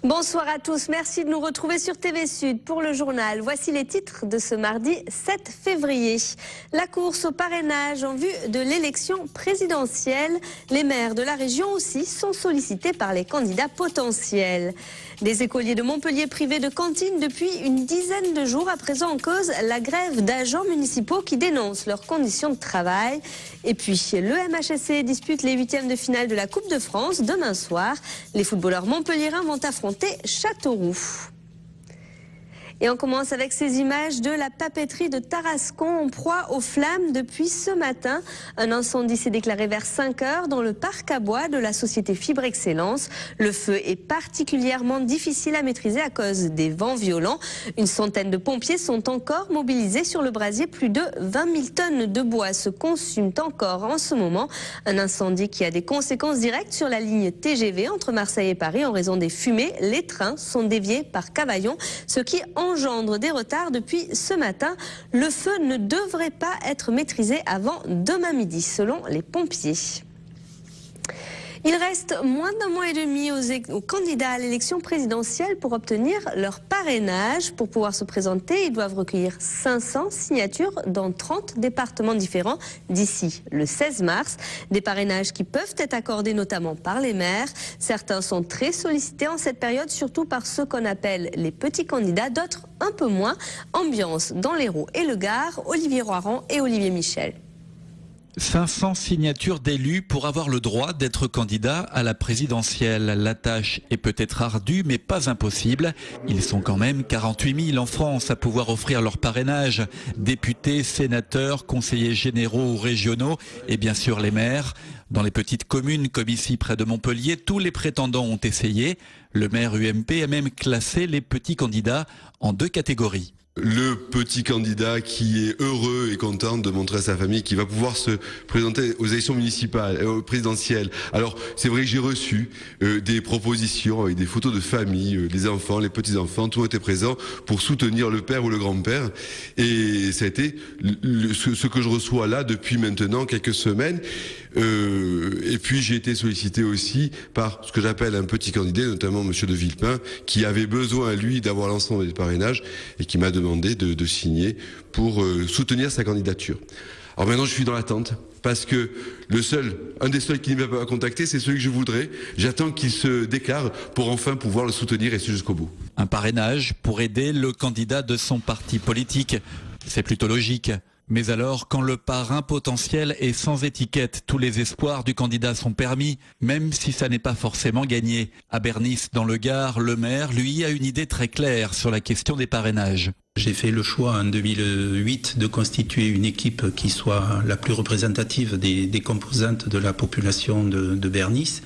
Bonsoir à tous, merci de nous retrouver sur TV Sud pour le journal. Voici les titres de ce mardi 7 février. La course au parrainage en vue de l'élection présidentielle. Les maires de la région aussi sont sollicités par les candidats potentiels. Des écoliers de Montpellier privés de cantine depuis une dizaine de jours, à présent en cause la grève d'agents municipaux qui dénoncent leurs conditions de travail. Et puis le MHSC dispute les huitièmes de finale de la Coupe de France demain soir. Les footballeurs montpelliérains vont affronter Châteauroux. Et on commence avec ces images de la papeterie de Tarascon en proie aux flammes depuis ce matin. Un incendie s'est déclaré vers 5 heures dans le parc à bois de la société Fibre Excellence. Le feu est particulièrement difficile à maîtriser à cause des vents violents. Une centaine de pompiers sont encore mobilisés sur le brasier. Plus de 20 000 tonnes de bois se consument encore en ce moment. Un incendie qui a des conséquences directes sur la ligne TGV entre Marseille et Paris. En raison des fumées, les trains sont déviés par Cavaillon, ce qui engendre des retards depuis ce matin. Le feu ne devrait pas être maîtrisé avant demain midi, selon les pompiers. Il reste moins d'un mois et demi aux candidats à l'élection présidentielle pour obtenir leur parrainage. Pour pouvoir se présenter, ils doivent recueillir 500 signatures dans 30 départements différents d'ici le 16 mars. Des parrainages qui peuvent être accordés notamment par les maires. Certains sont très sollicités en cette période, surtout par ceux qu'on appelle les petits candidats, d'autres un peu moins. Ambiance dans l'Hérault et le Gard, Olivier Roiran et Olivier Michel. 500 signatures d'élus pour avoir le droit d'être candidat à la présidentielle. La tâche est peut-être ardue, mais pas impossible. Ils sont quand même 48 000 en France à pouvoir offrir leur parrainage. Députés, sénateurs, conseillers généraux ou régionaux et bien sûr les maires. Dans les petites communes comme ici près de Montpellier, tous les prétendants ont essayé. Le maire UMP a même classé les petits candidats en 2 catégories. Le petit candidat qui est heureux et content de montrer à sa famille qu'il va pouvoir se présenter aux élections municipales, présidentielles. Alors, c'est vrai que j'ai reçu des propositions avec des photos de famille, les enfants, les petits-enfants, tout était présent pour soutenir le père ou le grand-père. Et ça a été ce que je reçois là depuis maintenant quelques semaines. Et puis j'ai été sollicité aussi par ce que j'appelle un petit candidat, notamment Monsieur de Villepin, qui avait besoin, lui, d'avoir l'ensemble des parrainages et qui m'a demandé de signer pour soutenir sa candidature. Alors maintenant, je suis dans l'attente parce que un des seuls qui ne m'a pas contacté, c'est celui que je voudrais. J'attends qu'il se déclare pour enfin pouvoir le soutenir et ce jusqu'au bout. Un parrainage pour aider le candidat de son parti politique. C'est plutôt logique. Mais alors, quand le parrain potentiel est sans étiquette, tous les espoirs du candidat sont permis, même si ça n'est pas forcément gagné. À Bernis, dans le Gard, le maire, lui, a une idée très claire sur la question des parrainages. J'ai fait le choix en 2008 de constituer une équipe qui soit la plus représentative des composantes de la population de Bernis.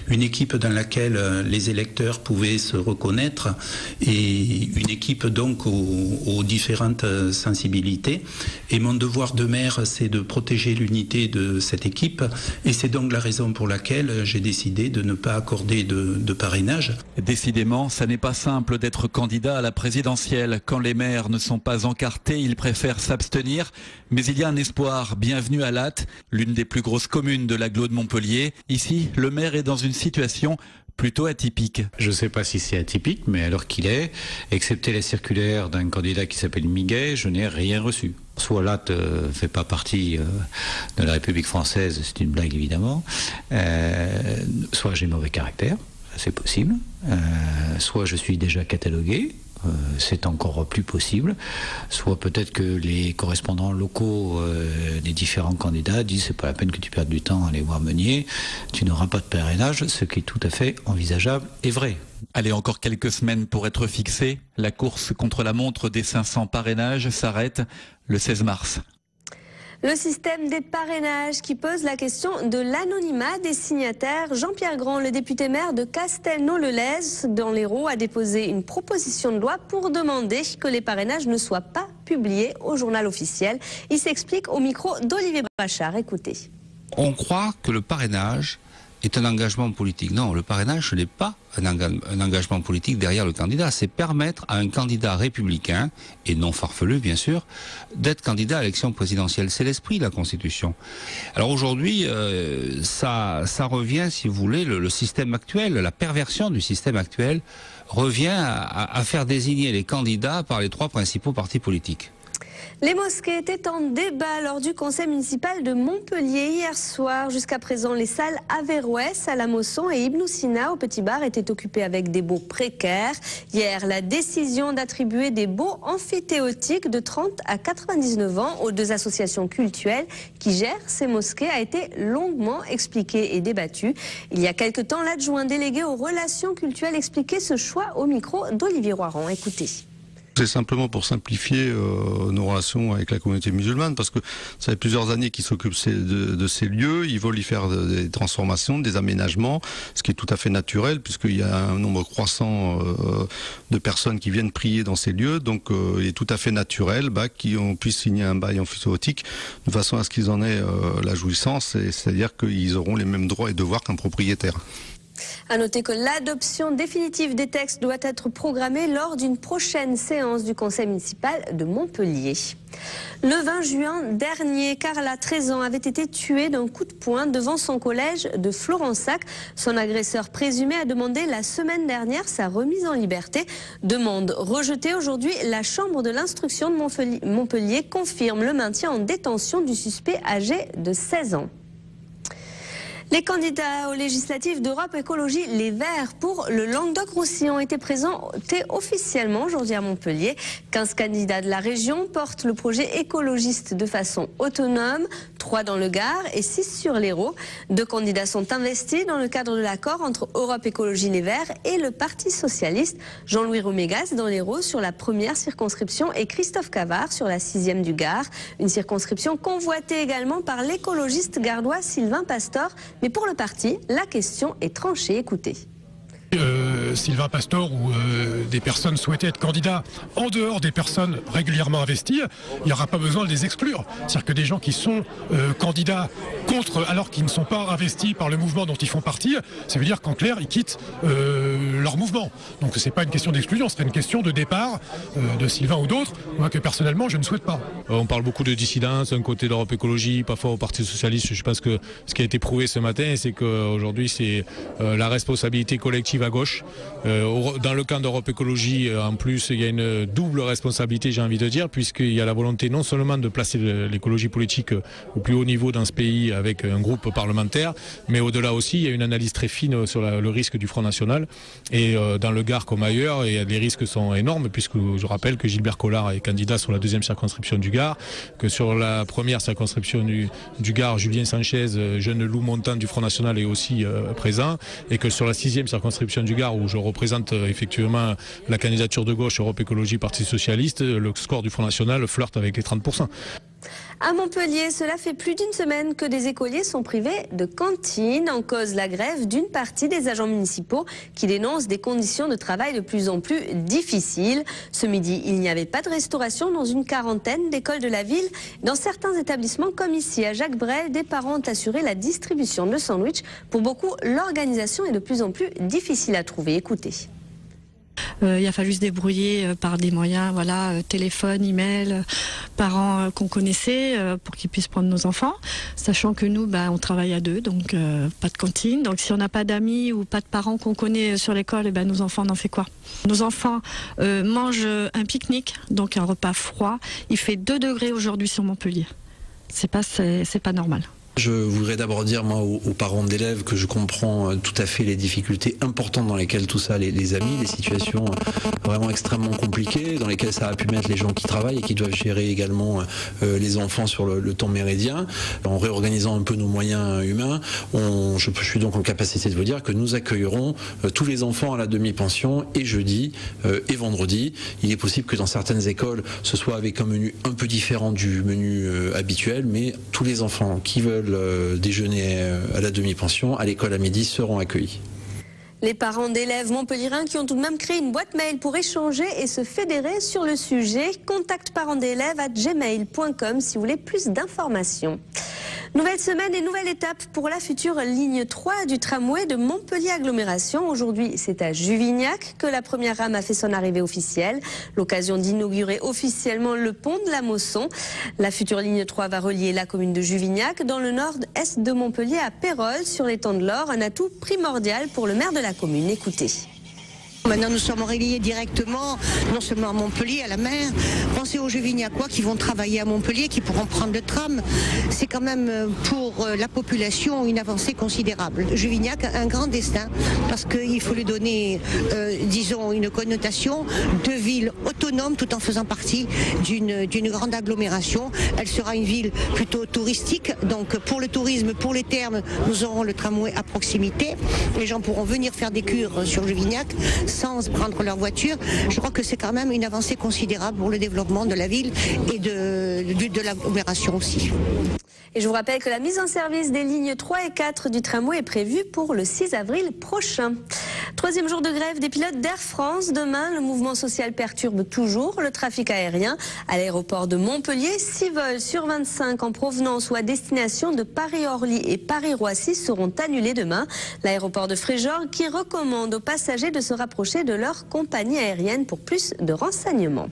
Une équipe dans laquelle les électeurs pouvaient se reconnaître et une équipe donc aux différentes sensibilités. Et mon devoir de maire, c'est de protéger l'unité de cette équipe. Et c'est donc la raison pour laquelle j'ai décidé de ne pas accorder de parrainage. Décidément, ça n'est pas simple d'être candidat à la présidentielle. Quand les maires ne sont pas encartés, ils préfèrent s'abstenir. Mais il y a un espoir. Bienvenue à Latte, l'une des plus grosses communes de l'agglo de Montpellier. Ici, le maire est dans une situation plutôt atypique. Je ne sais pas si c'est atypique, mais alors qu'il est, excepté la circulaire d'un candidat qui s'appelle Miguet, je n'ai rien reçu. Soit Latte ne fait pas partie de la République française, c'est une blague évidemment, soit j'ai mauvais caractère, c'est possible, soit je suis déjà catalogué, c'est encore plus possible, soit peut-être que les correspondants locaux des différents candidats disent c'est pas la peine que tu perdes du temps à aller voir Meunier, tu n'auras pas de parrainage, ce qui est tout à fait envisageable et vrai. Allez, encore quelques semaines pour être fixé. La course contre la montre des 500 parrainages s'arrête le 16 mars. Le système des parrainages qui pose la question de l'anonymat des signataires. Jean-Pierre Grand, le député maire de Castelnau-le-Lez dans l'Hérault, a déposé une proposition de loi pour demander que les parrainages ne soient pas publiés au journal officiel. Il s'explique au micro d'Olivier Brachard. Écoutez. On croit que le parrainage est un engagement politique. Non, le parrainage, ce n'est pas un engagement politique derrière le candidat. C'est permettre à un candidat républicain, et non farfelu bien sûr, d'être candidat à l'élection présidentielle. C'est l'esprit de la Constitution. Alors aujourd'hui, ça revient, si vous voulez, le système actuel, la perversion du système actuel revient à faire désigner les candidats par les 3 principaux partis politiques. Les mosquées étaient en débat lors du conseil municipal de Montpellier hier soir. Jusqu'à présent, les salles Averroès, à la Mosson et Ibn Sina au Petit Bar étaient occupées avec des baux précaires. Hier, la décision d'attribuer des baux amphithéotiques de 30 à 99 ans aux 2 associations cultuelles qui gèrent ces mosquées a été longuement expliquée et débattue. Il y a quelque temps, l'adjoint délégué aux relations culturelles expliquait ce choix au micro d'Olivier Roiran. Écoutez. C'est simplement pour simplifier nos relations avec la communauté musulmane, parce que ça fait plusieurs années qu'ils s'occupent de ces lieux, ils veulent y faire des transformations, des aménagements, ce qui est tout à fait naturel, puisqu'il y a un nombre croissant de personnes qui viennent prier dans ces lieux, donc il est tout à fait naturel qu'on puisse signer un bail amphithéotique de façon à ce qu'ils en aient la jouissance, c'est-à-dire qu'ils auront les mêmes droits et devoirs qu'un propriétaire. À noter que l'adoption définitive des textes doit être programmée lors d'une prochaine séance du conseil municipal de Montpellier. Le 20 juin dernier, Carla, 13 ans, avait été tuée d'un coup de poing devant son collège de Florensac. Son agresseur présumé a demandé la semaine dernière sa remise en liberté. Demande rejetée aujourd'hui, la chambre de l'instruction de Montpellier confirme le maintien en détention du suspect âgé de 16 ans. Les candidats aux législatives d'Europe Écologie Les Verts pour le Languedoc-Roussillon ont été présentés officiellement aujourd'hui à Montpellier. 15 candidats de la région portent le projet écologiste de façon autonome, 3 dans le Gard et 6 sur l'Hérault. 2 candidats sont investis dans le cadre de l'accord entre Europe Écologie Les Verts et le Parti Socialiste. Jean-Louis Romégas dans l'Hérault sur la première circonscription et Christophe Cavard sur la 6e du Gard. Une circonscription convoitée également par l'écologiste gardois Sylvain Pastor. Mais pour le parti, la question est tranchée. Écoutez. Sylvain Pastor ou des personnes souhaitaient être candidats en dehors des personnes régulièrement investies, il n'y aura pas besoin de les exclure. C'est-à-dire que des gens qui sont candidats contre, alors qu'ils ne sont pas investis par le mouvement dont ils font partie, ça veut dire qu'en clair, ils quittent leur mouvement. Donc ce n'est pas une question d'exclusion, ce serait une question de départ de Sylvain ou d'autres, moi que personnellement je ne souhaite pas. On parle beaucoup de dissidence, d'un côté d'Europe Écologie, parfois au Parti Socialiste. Je pense que ce qui a été prouvé ce matin, c'est qu'aujourd'hui c'est la responsabilité collective à gauche. Dans le camp d'Europe Écologie, en plus, il y a une double responsabilité, j'ai envie de dire, puisqu'il y a la volonté non seulement de placer l'écologie politique au plus haut niveau dans ce pays avec un groupe parlementaire, mais au-delà aussi, il y a une analyse très fine sur le risque du Front National. Et dans le Gard comme ailleurs, les risques sont énormes, puisque je rappelle que Gilbert Collard est candidat sur la 2e circonscription du Gard, que sur la première circonscription du Gard, Julien Sanchez, jeune loup montant du Front National, est aussi présent, et que sur la 6e circonscription du Gard, où je représente effectivement la candidature de gauche Europe Écologie Parti Socialiste, le score du Front National flirte avec les 30%. À Montpellier, cela fait plus d'une semaine que des écoliers sont privés de cantine. En cause la grève d'une partie des agents municipaux qui dénoncent des conditions de travail de plus en plus difficiles. Ce midi, il n'y avait pas de restauration dans une quarantaine d'écoles de la ville. Dans certains établissements, comme ici à Jacques Brel, des parents ont assuré la distribution de sandwichs. Pour beaucoup, l'organisation est de plus en plus difficile à trouver. Écoutez. Il a fallu se débrouiller par des moyens, voilà, téléphone, email, parents qu'on connaissait pour qu'ils puissent prendre nos enfants, sachant que nous, on travaille à 2, donc pas de cantine. Donc si on n'a pas d'amis ou pas de parents qu'on connaît sur l'école, nos enfants, on en fait quoi? Nos enfants mangent un pique-nique, donc un repas froid. Il fait 2 degrés aujourd'hui sur Montpellier. C'est pas normal. Je voudrais d'abord dire, moi, aux parents d'élèves que je comprends tout à fait les difficultés importantes dans lesquelles tout ça les a mis, des situations vraiment extrêmement compliquées, dans lesquelles ça a pu mettre les gens qui travaillent et qui doivent gérer également les enfants sur le temps méridien. En réorganisant un peu nos moyens humains, je suis donc en capacité de vous dire que nous accueillerons tous les enfants à la demi-pension et jeudi et vendredi. Il est possible que dans certaines écoles, ce soit avec un menu un peu différent du menu habituel, mais tous les enfants qui veulent déjeuner à la demi-pension, à l'école à midi, seront accueillis. Les parents d'élèves montpelliérains qui ont tout de même créé une boîte mail pour échanger et se fédérer sur le sujet. Contactparentsdélèves@gmail.com si vous voulez plus d'informations. Nouvelle semaine et nouvelle étape pour la future ligne 3 du tramway de Montpellier Agglomération. Aujourd'hui, c'est à Juvignac que la première rame a fait son arrivée officielle. L'occasion d'inaugurer officiellement le pont de la Mosson. La future ligne 3 va relier la commune de Juvignac dans le nord-est de Montpellier à Pérols sur l'étang de l'Or. Un atout primordial pour le maire de la commune. Écoutez. Maintenant, nous sommes reliés directement, non seulement à Montpellier, à la mer. Pensez aux Juvignacois qui vont travailler à Montpellier, qui pourront prendre le tram. C'est quand même pour la population une avancée considérable. Juvignac a un grand destin parce qu'il faut lui donner, disons, une connotation de ville autonome tout en faisant partie d'une grande agglomération. Elle sera une ville plutôt touristique. Donc pour le tourisme, pour les thermes, nous aurons le tramway à proximité. Les gens pourront venir faire des cures sur Juvignac sans prendre leur voiture. Je crois que c'est quand même une avancée considérable pour le développement de la ville et de l'agglomération aussi. Et je vous rappelle que la mise en service des lignes 3 et 4 du tramway est prévue pour le 6 avril prochain. Troisième jour de grève des pilotes d'Air France. Demain, le mouvement social perturbe toujours le trafic aérien. À l'aéroport de Montpellier, 6 vols sur 25 en provenance ou à destination de Paris-Orly et Paris-Roissy seront annulés demain. L'aéroport de Fréjord qui recommande aux passagers de se rapprocher de leur compagnie aérienne pour plus de renseignements.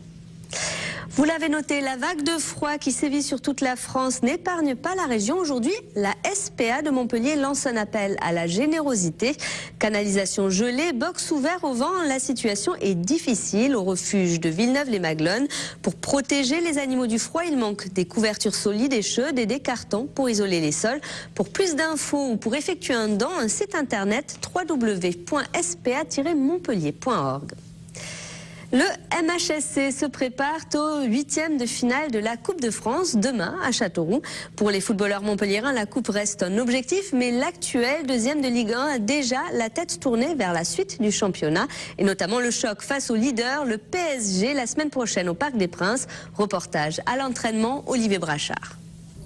Vous l'avez noté, la vague de froid qui sévit sur toute la France n'épargne pas la région. Aujourd'hui, la SPA de Montpellier lance un appel à la générosité. Canalisation gelée, box ouvert au vent, la situation est difficile au refuge de Villeneuve-les-Maglones. Pour protéger les animaux du froid, il manque des couvertures solides et chaudes et des cartons pour isoler les sols. Pour plus d'infos ou pour effectuer un don, un site internet www.spa-montpellier.org. Le MHSC se prépare au 8e de finale de la Coupe de France demain à Châteauroux. Pour les footballeurs montpelliérains, la Coupe reste un objectif, mais l'actuel 2e de Ligue 1 a déjà la tête tournée vers la suite du championnat et notamment le choc face au leader, le PSG, la semaine prochaine au Parc des Princes. Reportage à l'entraînement, Olivier Brachard.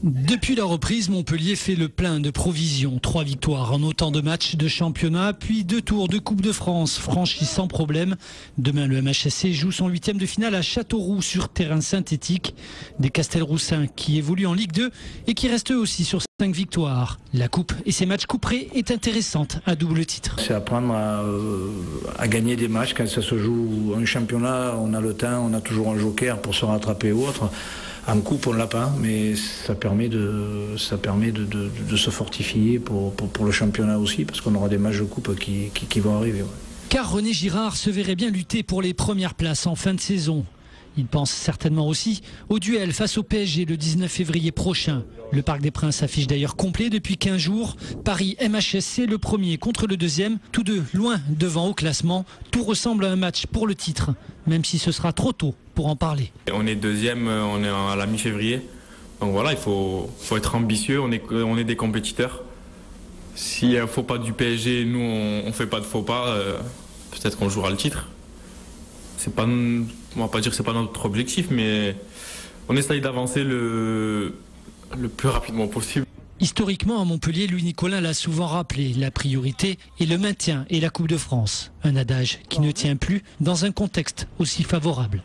Depuis la reprise, Montpellier fait le plein de provisions. 3 victoires en autant de matchs de championnat, puis 2 tours de Coupe de France franchis sans problème. Demain, le MHSC joue son 8e de finale à Châteauroux sur terrain synthétique. Des Castelroussins qui évoluent en Ligue 2 et qui restent eux aussi sur 5 victoires. La Coupe et ses matchs couperés est intéressante à double titre. C'est apprendre à gagner des matchs quand ça se joue en championnat. On a le temps, on a toujours un joker pour se rattraper ou autre. En coupe, on ne l'a pas, mais ça permet de se fortifier pour le championnat aussi, parce qu'on aura des matchs de coupe qui vont arriver. Ouais. Car René Girard se verrait bien lutter pour les premières places en fin de saison. Il pense certainement aussi au duel face au PSG le 19 février prochain. Le Parc des Princes affiche d'ailleurs complet depuis 15 jours. Paris MHSC, le premier contre le deuxième, tous deux loin devant au classement. Tout ressemble à un match pour le titre, même si ce sera trop tôt pour en parler. On est deuxième, on est à la mi-février. Donc voilà, il faut être ambitieux, on est des compétiteurs. S'il y a un faux pas du PSG, nous on ne fait pas de faux pas, peut-être qu'on jouera le titre. On va pas dire que c'est pas notre objectif, mais on essaye d'avancer le plus rapidement possible. Historiquement, à Montpellier, Louis Nicolin l'a souvent rappelé, la priorité est le maintien et la Coupe de France. Un adage qui ne tient plus dans un contexte aussi favorable.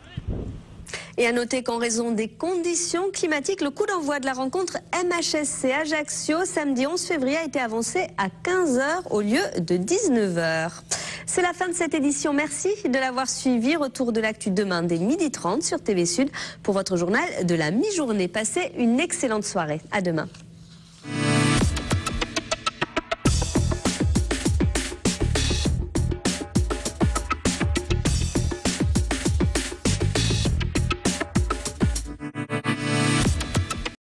Et à noter qu'en raison des conditions climatiques, le coup d'envoi de la rencontre MHSC Ajaccio samedi 11 février a été avancé à 15h au lieu de 19h. C'est la fin de cette édition. Merci de l'avoir suivi. Retour de l'actu demain dès 12h30 sur TV Sud pour votre journal de la mi-journée. Passez une excellente soirée. À demain.